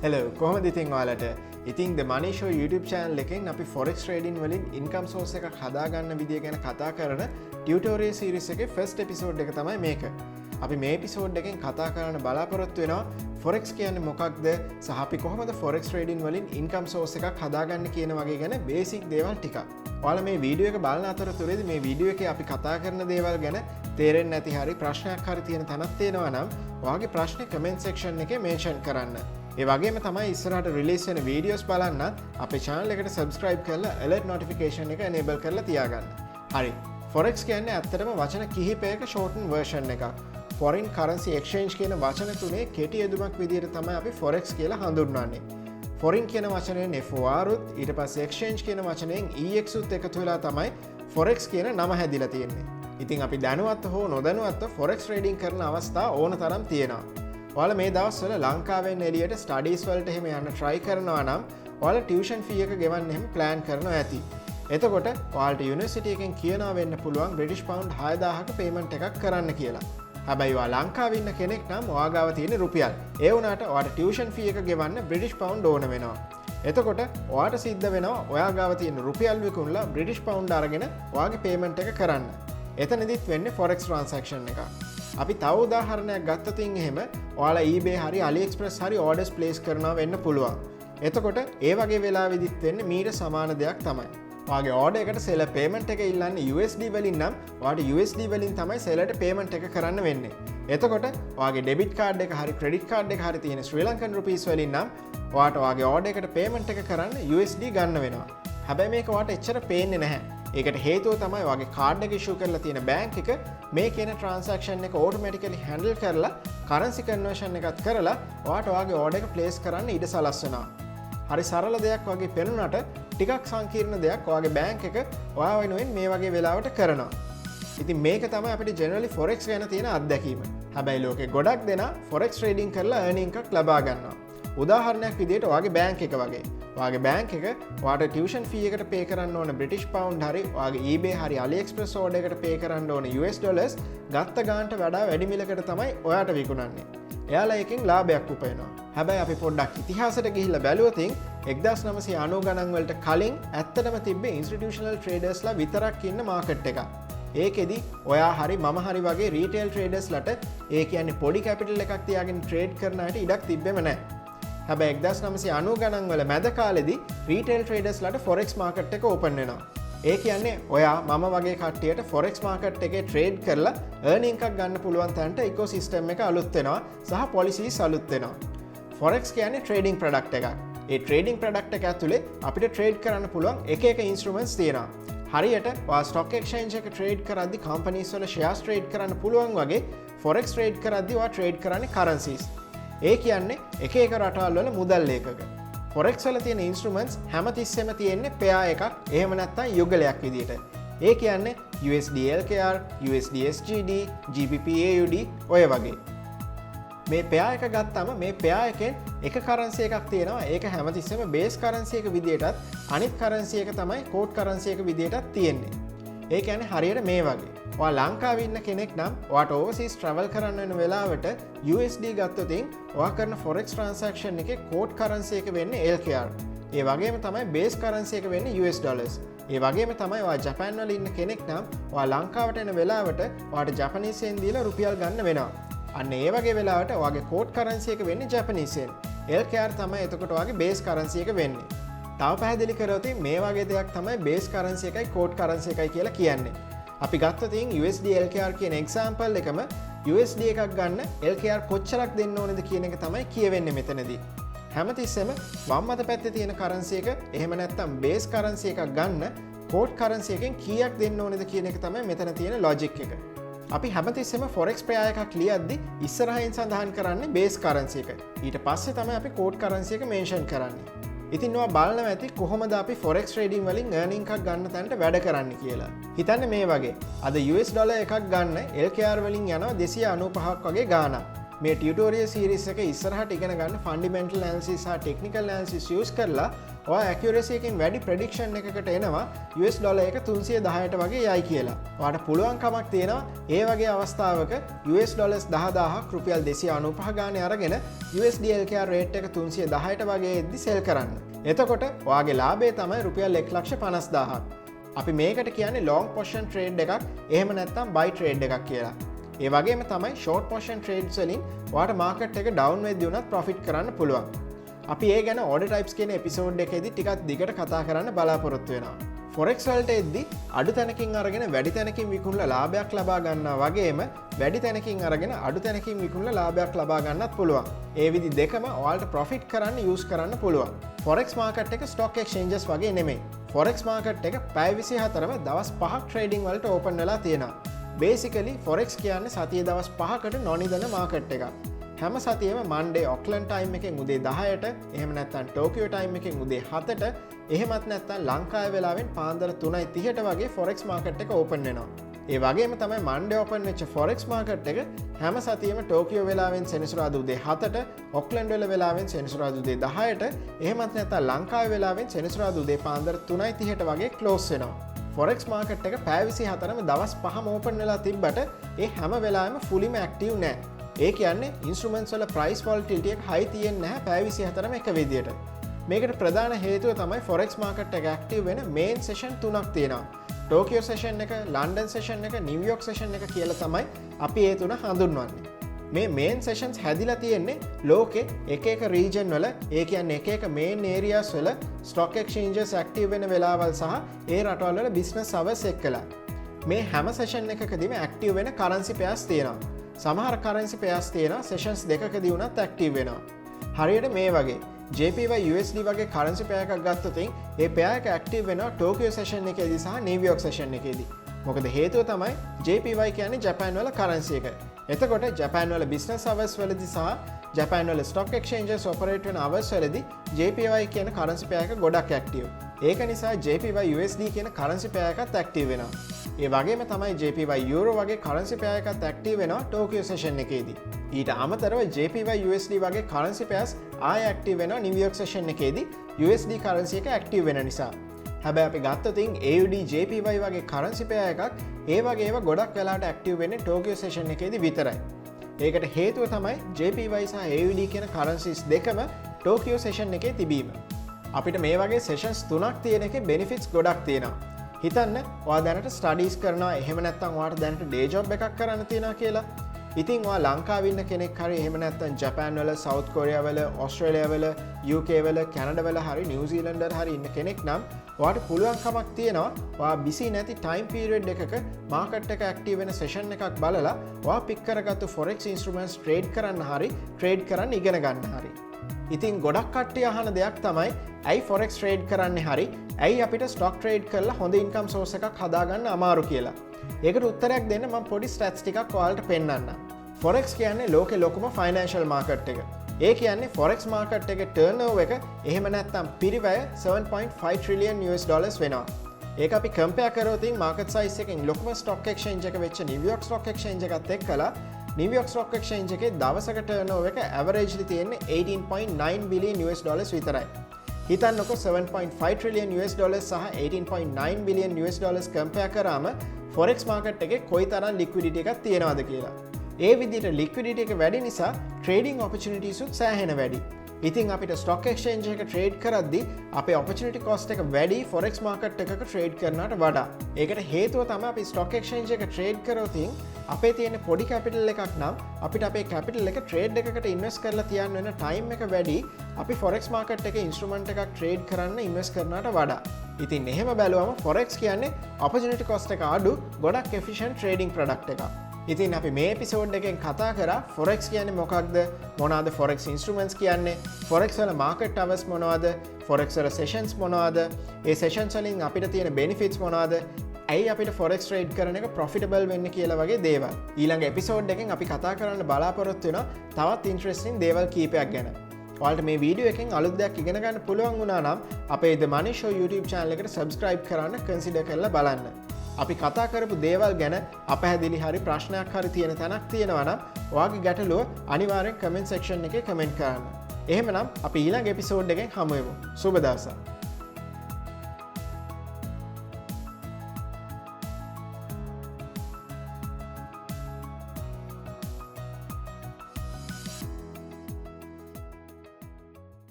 Hello, කොහොමද ඉතින් ඔයාලට? ඉතින් The Money Show YouTube channel එකෙන් අපි forex trading වලින් income source එකක් හදාගන්න විදිය ගැන කතා කරන tutorial series එකේ first episode එක තමයි මේක. අපි මේ episode එකෙන් කතා කරන්න බලාපොරොත්තු වෙනවා forex කියන්නේ මොකක්ද සහ අපි කොහොමද forex trading වලින් income source එකක් හදාගන්න කියන වගේ ගැන basic දේවල් ටිකක්. ඔයාලා මේ වීඩියෝ එක බලන අතරතුරේදී මේ වීඩියෝ එකේ අපි කතා කරන දේවල් ගැන තේරෙන්නේ නැති හරි ප්‍රශ්නයක් හරි තියෙන තැනක් තියෙනවා නම් ඔයාගේ ප්‍රශ්නේ comment section එකේ mention කරන්න. ඒ වගේම තමයි ඉස්සරහට රිලීස් වෙන වීඩියෝස් බලන්න අපේ channel එකට subscribe කරලා alert notification එක enable කරලා තියාගන්න. හරි. forex කියන්නේ ඇත්තටම වචන කිහිපයක shorten version එකක්. foreign currency exchange කියන වචන තුනේ කෙටි යෙදුමක් විදිහට තමයි අපි forex කියලා හඳුන්වන්නේ. foreign කියන වචනයෙන් FOR උත් ඊට පස්සේ exchange කියන වචනයෙන් EX උත් එකතු වෙලා තමයි forex කියන නම හැදිලා තියෙන්නේ. ඉතින් අපි දැනුවත් හෝ නොදැනුවත්ව forex trading කරන අවස්ථා ඕන තරම් තියෙනවා. ඔයාලා මේ දවස්වල ලංකාවෙන් එළියට ස්ටඩීස් වලට එහෙම යන්න try කරනවා නම් ඔයාලා tuition fee එක ගෙවන්න එහෙම plan කරනවා ඇති. එතකොට ඔයාලට යුනිවර්සිටි එකෙන් කියනවා වෙන්න පුළුවන් British pound 6000ක payment එකක් කරන්න කියලා. හැබැයි ඔයා ලංකාවේ ඉන්න කෙනෙක් නම් ඔයා ගාව තියෙන රුපියල්. ඒ වුණාට ඔයාට tuition fee එක ගෙවන්න British pound ඕන වෙනවා. එතකොට ඔයාට සිද්ධ වෙනවා ඔයා ගාව තියෙන රුපියල් විකුණලා British pound අරගෙන ඔයාගේ payment එක කරන්න. එතනදිත් වෙන්නේ forex transaction එකක්. අපි තව උදාහරණයක් ගත්තොතින් එහෙම ඔයාලා eBay හරි AliExpress හරි orders place කරනවා වෙන්න පුළුවන්. එතකොට ඒ වගේ වෙලාවෙදිත් වෙන්නේ මීට සමාන දෙයක් තමයි. ඔයාගේ order එකට seller payment එක ඉල්ලන්නේ USD වලින් නම් ඔයාට USD වලින් තමයි sellerට payment එක කරන්න වෙන්නේ. එතකොට ඔයාගේ debit card එක හරි credit card එක හරි තියෙන Sri Lankan rupees වලින් නම් ඔයාට ඔයාගේ order එකට payment එක කරන්න USD ගන්න වෙනවා. හැබැයි මේක ඔයාට එච්චර පේන්නේ නැහැ. ඒකට හේතුව තමයි ඔයාගේ කාඩ් එක ඉෂුව කරලා තියෙන බැංක් එක මේ කියන transaction එක automatically handle කරලා currency conversion එකත් කරලා ඔයාට ඔයාගේ order එක place කරන්න ඉඩ සලස්වනවා. හරි සරල දෙයක් වගේ පෙනුනට ටිකක් සංකීර්ණ දෙයක් ඔයාගේ බැංක් එක ඔයා වෙනුවෙන් මේ වගේ වෙලාවට කරනවා. ඉතින් මේක තමයි අපිට generally forex ගැන තියෙන අත්දැකීම. හැබැයි ලෝකේ ගොඩක් දෙනා forex trading කරලා earning එකක් ලබා ගන්නවා. උදාහරණයක් විදිහට ඔයාගේ බැංක් එක වගේ. ඔයාගේ බැංක් එක ඔයාට tuition fee එකට pay කරන්න ඕන British pound හරි ඔයාගේ eBay හරි AliExpress order එකට pay කරන්න ඕන US dollars ගත්ත ගානට වඩා වැඩි මිලකට තමයි ඔයාට විකුණන්නේ. එයාලා එකෙන් ලාභයක් උපයනවා. හැබැයි අපි පොඩ්ඩක් ඉතිහාසයට ගිහිල්ලා බැලුවොත් 1990 ගණන් වලට කලින් ඇත්තටම තිබ්බේ institutional tradersලා විතරක් ඉන්න market එකක්. ඒකෙදි ඔයා හරි මම හරි වගේ retail tradersලට ඒ කියන්නේ පොඩි capital එකක් තියාගෙන trade කරන අයට ඉඩක් තිබ්බෙම නැහැ. හැබැයි 1990 ගණන් වල මැද කාලෙදී retail tradersලට forex market එක open වෙනවා. ඒ කියන්නේ ඔයා මම වගේ කට්ටියට forex market එකේ trade කරලා earning එකක් ගන්න පුළුවන් තැනට ecosystem එක අලුත් වෙනවා සහ policies අලුත් වෙනවා. forex කියන්නේ trading product එකක්. ඒ trading product එක ඇතුලේ අපිට trade කරන්න පුළුවන් එක එක instruments තියෙනවා. හරියට ඔයා stock exchange එක trade කරද්දි companies වල shares trade කරන්න පුළුවන් වගේ forex trade කරද්දි ඔයා trade කරන්නේ currencies. ඒ කියන්නේ එක එක රටවල් වල මුදල් ලේඛක. forex වල තියෙන instruments හැමතිස්සෙම තියෙන්නේ pair එකක් එහෙම නැත්නම් යුගලයක් විදියට. ඒ කියන්නේ USD LKR, USD SGD, GBP AUD ඔය වගේ. මේ pair එක ගත්තම මේ pair එකෙන් එක currency එකක් තියෙනවා. ඒක හැමතිස්සෙම base currency එක විදියටත් අනිත් currency එක තමයි code currency එක විදියටත් තියෙන්නේ. ඒ කියන්නේ හරියට මේ වගේ. ඔයා ලංකාවේ ඉන්න කෙනෙක් නම් ඔයාට overseas travel කරන්න වෙන වෙලාවට USD ගත්තොත් ඔයා කරන forex transaction එකේ code currency එක වෙන්නේ LKR. ඒ වගේම තමයි base currency එක වෙන්නේ US dollars. ඒ වගේම තමයි ඔයා ජපාන් වල ඉන්න කෙනෙක් නම් ඔයා ලංකාවට එන වෙලාවට ඔයාට ජපනීස් යෙන් දීලා රුපියල් ගන්න වෙනවා. අන්න ඒ වගේ වෙලාවට ඔයාගේ code currency එක වෙන්නේ ජපනීස් යෙන්. LKR තමයි එතකොට ඔයාගේ base currency එක වෙන්නේ. තව පැහැදිලි කරොත් මේ වගේ දෙයක් තමයි base currency එකයි code currency එකයි කියලා කියන්නේ. අපි ගත්තොත් USD LKR කියන example එකම USD එකක් ගන්න LKR කොච්චරක් දෙන්න ඕනද කියන එක තමයි කියවෙන්නේ මෙතනදී. හැමතිස්සෙම වම් අත පැත්තේ තියෙන currency එක එහෙම නැත්නම් base currency එකක් ගන්න code currency එකෙන් කීයක් දෙන්න ඕනද කියන එක තමයි මෙතන තියෙන logic එක. අපි හැමතිස්සෙම forex pair එකක් ලියද්දි ඉස්සරහින් සඳහන් කරන්නේ base currency එක. ඊට පස්සේ තමයි අපි code currency එක mention කරන්නේ. ඉතින් ඔයා බලනවා ඇති කොහොමද අපි forex trading වලින් earning එකක් ගන්න තැනට වැඩ කරන්න කියලා. හිතන්න මේ වගේ. අද US dollar එකක් ගන්න LKR වලින් යනවා 295ක් වගේ ගාණක්. මේ ටියුටෝරියල් සීරීස් එක ඉස්සරහට ඉගෙන ගන්න ෆන්ඩමෙන්ටල් ඇනලිසිස් සහ ටෙක්නිකල් ඇනලිසිස් යූස් කරලා ඔයා ඇකියුරසි එකකින් වැඩි ප්‍රෙඩික්ෂන් එකකට එනවා US ඩොලර් එක 310ට වගේ යයි කියලා. ඔයාට පුළුවන් කමක් තියෙනවා ඒ වගේ අවස්ථාවක US ඩොලර්ස් 10000ක් රුපියල් 295 ගානේ අරගෙන USD LKR රේට් එක 310ට වගේ එද්දි සෙල් කරන්න. එතකොට ඔයාගේ ලාභය තමයි රුපියල් 1,50,000ක්. අපි මේකට කියන්නේ long position trade එකක් එහෙම නැත්නම් buy trade එකක් කියලා. ඒ වගේම තමයි short position trades වලින් ඔයාට market එක down වෙද්දී උනත් profit කරන්න පුළුවන්. අපි ඒ ගැන order types කියන episode එකේදී ටිකක් දිගට කතා කරන්න බලාපොරොත්තු වෙනවා. forex වලට එද්දී අඩු තැනකින් අරගෙන වැඩි තැනකින් විකුණලා ලාභයක් ලබා ගන්නවා වගේම වැඩි තැනකින් අරගෙන අඩු තැනකින් විකුණලා ලාභයක් ලබා ගන්නත් පුළුවන්. ඒ විදි දෙකම ඔයාලට profit කරන්න use කරන්න පුළුවන්. forex market එක stock exchanges වගේ නෙමෙයි. forex market එක පැය 24ම දවස් 5ක් trading වලට open වෙලා තියෙනවා. basically forex කියන්නේ සතියේ දවස් 5කට නොනිදන market එකක්. හැම සතියෙම Monday Auckland time එකෙන් උදේ 10ට එහෙම නැත්නම් Tokyo time එකෙන් උදේ 7ට එහෙමත් නැත්නම් ලංකාවේ වෙලාවෙන් පාන්දර 3:30ට වගේ forex market එක open වෙනවා. ඒ වගේම තමයි Monday open වෙච්ච forex market එක හැම සතියෙම Tokyo වෙලාවෙන් සෙනසුරාදා උදේ 7ට Auckland වෙලාවෙන් සෙනසුරාදා උදේ 10ට එහෙමත් නැත්නම් ලංකාවේ වෙලාවෙන් සෙනසුරාදා උදේ පාන්දර 3:30ට වගේ close වෙනවා. forex market එක පැය 24ම දවස් 5ම open වෙලා තිබ්බට ඒ හැම වෙලාවෙම fullyම active නෑ. ඒ කියන්නේ ඉන්ස්ට්‍රුමන්ට්ස් වල price volatility එක high තියෙන්නේ නැහැ පැය 24ම එක විදියට. මේකට ප්‍රධාන හේතුව තමයි forex market එක active වෙන main session තුනක් තියෙනවා. Tokyo session එක, London session එක, New York session එක කියලා තමයි අපි ඒ තුන හඳුන්වන්නේ. මේ main sessions හැදිලා තියෙන්නේ ලෝකේ එක එක region වල, ඒ කියන්නේ එක එක main areas වල stock exchanges active වෙන වෙලාවල් සහ ඒ රටවල් වල business hours එක්කලා. මේ හැම session එකකදීම active වෙන currency pairs තියෙනවා. සමහර currency pairs තියෙනවා sessions දෙකකදී වුණත් active වෙනවා. හරියට මේ වගේ JPY USD වගේ currency pair එකක් ගත්තොත් ඒ pair එක active වෙනවා Tokyo session එකේදී සහ New York session එකේදී. මොකද හේතුව තමයි JPY කියන්නේ ජපාන් වල currency එක. එතකොට ජපාන් වල business hours වලදී සහ ජපාන් වල stock exchanges operate වෙන hours වලදී JPY කියන currency pair එක ගොඩක් active. ඒක නිසා JPY USD කියන currency pair එකත් active වෙනවා. ඒ වගේම තමයි JPY Euro වගේ currency pair එකත් active වෙනවා Tokyo session එකේදී. ඊට අමතරව JPY USD වගේ currency pairs ආය active වෙනවා New York session එකේදී USD currency එක active වෙන නිසා. හැබැයි අපි ගත්තොත් AUD JPY වගේ currency pair එකක් ඒ වගේම ගොඩක් වෙලාවට active වෙන්නේ Tokyo session එකේදී විතරයි. ඒකට හේතුව තමයි JPY සහ AUD කියන currencies දෙකම Tokyo session එකේ තිබීම. අපිට මේ වගේ sessions තුනක් තියෙන එකේ benefits ගොඩක් තියෙනවා. හිතන්න ඔයා දැනට ස්ටඩීස් කරනවා එහෙම නැත්නම් ඔයාට දැනට ඩේ ජොබ් එකක් කරන්න තියෙනවා කියලා. ඉතින් ඔයා ලංකාවේ ඉන්න කෙනෙක් හරි එහෙම නැත්නම් ජපාන් වල, සවුත් කොරියා වල, ඕස්ට්‍රේලියා වල, UK වල, කැනඩා වල හරි නිව්සීලන්ඩ් වල හරි ඉන්න කෙනෙක් නම් ඔයාට පුළුවන් කමක් තියෙනවා ඔයා busy නැති time period එකක market එක active වෙන session එකක් බලලා ඔයා pick කරගත්තු forex instruments trade කරන්න හරි trade කරන්න ඉගෙන ගන්න හරි. ඉතින් ගොඩක් කට්ටිය අහන දෙයක් තමයි ඇයි forex trade කරන්නේ හරි ඇයි අපිට stock trade කරලා හොඳ income source එකක් හදාගන්න අමාරු කියලා. ඒකට උත්තරයක් දෙන්න මම පොඩි stats ටිකක් ඔයාලට පෙන්නන්නම්. forex කියන්නේ ලෝකේ ලොකුම financial market එක. ඒ කියන්නේ forex market එකේ turnover එක එහෙම නැත්නම් පිරිවැය 7.5 trillion US dollars වෙනවා. ඒක අපි compare කරොත් market size එකෙන් ලොකුම stock exchange එක වෙච්ච New York stock exchange එකත් එක්කලා New York stock exchange එකේ දවසක turnover එක averagely තියෙන්නේ 18.9 billion US dollars විතරයි. හිතන්නකො 7.5 trillion US dollars සහ 18.9 billion US dollars compare කරාම forex market එකේ කොයිතරම් liquidity එකක් තියෙනවද කියලා. ඒ විදිහට liquidity එක වැඩි නිසා trading opportunities උත් සෑහෙන වැඩි. ඉතින් අපිට stock exchange එක trade කරද්දී අපේ opportunity cost එක වැඩි forex market එකක trade කරනවට වඩා. ඒකට හේතුව තමයි අපි stock exchange එක trade කරොත් අපේ තියෙන පොඩි capital එකක් නම් අපිට අපේ capital එක trade එකකට invest කරලා තියන්න වෙන time එක වැඩි අපි forex market එකේ instrument එකක් trade කරන්න invest කරනවට වඩා. ඉතින් එහෙම බැලුවම forex කියන්නේ opportunity cost එක අඩු ගොඩක් efficient trading product එකක්. ඉතින් අපි මේ එපිසෝඩ් එකෙන් කතා කරා forex කියන්නේ මොකක්ද, මොනවාද forex instruments කියන්නේ, forex වල market hours මොනවාද, forex වල sessions මොනවාද, ඒ sessions වලින් අපිට තියෙන benefits මොනවාද, ඇයි අපිට forex trade කරන එක profitable වෙන්නේ කියලා වගේ දේවල්. ඊළඟ එපිසෝඩ් එකෙන් අපි කතා කරන්න බලාපොරොත්තු වෙන තවත් interesting දේවල් කීපයක් ගැන. ඔයාලට මේ වීඩියෝ එකෙන් අලුත් දෙයක් ඉගෙන ගන්න පුළුවන් වුණා නම් අපේ The Money Show YouTube channel එකට subscribe කරන්න consider කරලා බලන්න. අපි කතා කරපු දේවල් ගැන අපහැදිලි හරි ප්‍රශ්නයක් හරි තියෙන තැනක් තියෙනවා නම් ඔයාගේ ගැටලුව අනිවාර්යෙන් කමෙන්ට් සෙක්ෂන් එකේ කමෙන්ට් කරන්න. එහෙමනම් අපි ඊළඟ එපිසෝඩ් එකෙන් හමු වෙමු. සුබ දවසක්.